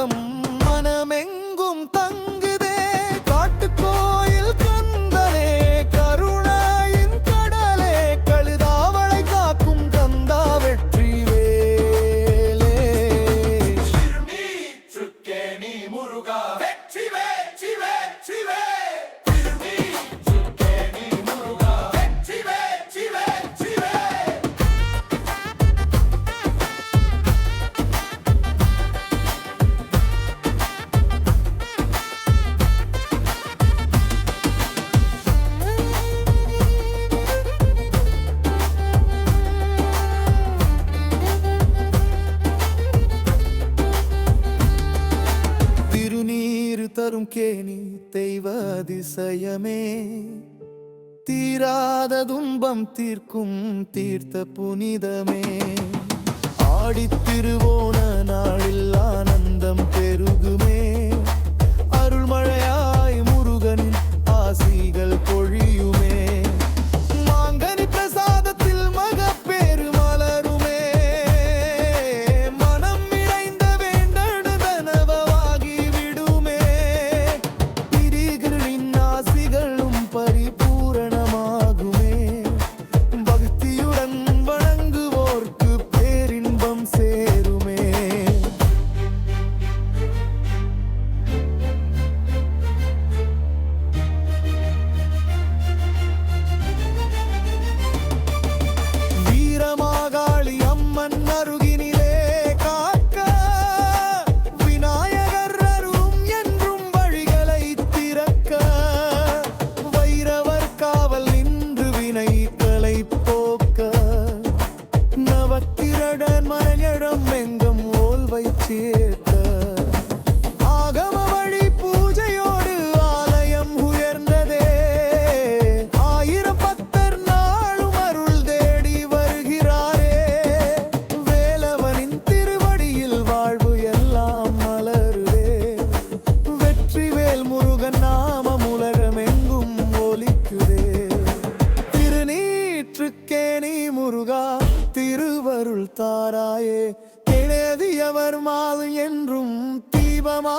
ஆனந்தம் மனமெங்கும் தங்குதே. காட்டுக்கோயில் கந்தனே கருணையின் கடலே, கழுதாவளை காக்கும் கந்தா வெற்றி வேலே. திருநீற்றுக்கேணி முருகா வெற்றி வெற்றி வெற்றி வே. திருநீற்றுக்கேணி முருகா வெற்றி வெற்றி வெற்றி வே. திருநீரு தரும் கேணி தெய்வ அதிசயமே, தீராத துன்பம் தீர்க்கும் தீர்த்த புனிதமே. ஆடித் திருவோண நாளில் ஆனந்தம் பெருகுமே, அருள்மழையாய் முருகனின் ஆசிகள் பொழியுமே. மாங்கனி பிரசாதத்தில் மகப்பேறு மலருமே, மனம் நிறைந்த வேண்டனவாகி விடுமே. பிரிகளின் ஆசிகளும் பரிபூரணமாகுமே, பக்தியுடன் வணங்குவோர்க்கு பேரின்பம் சேருமே. வீரமாகாளி அம்மன் அருகினிலே காக்க, விநாயகர் அருளும் என்றும் வழிகளை திறக்க. வைரவர் காவல் நின்று வினைகளை போக்க, நவக்கிரடன் மனையிடம் எங்கும் ஓல்வை சேர்க்க. ஆகம வழி பூஜையோடு ஆலயம் உயர்ந்ததே, ஆயிரம் பக்தர் நாளும் அருள் தேடி வருகிறாரே. வேலவனின் திருவடியில் வாழ்வு எல்லாம் மலருதே, வெற்றிவேல் முருகன் நாமம் உலகமெங்கும் ஒலிக்குதே. திருநீற்றுக்கேணி முருகா திருவருள் தாராயே, எழுதியவர் மாது என்றும் தீபமா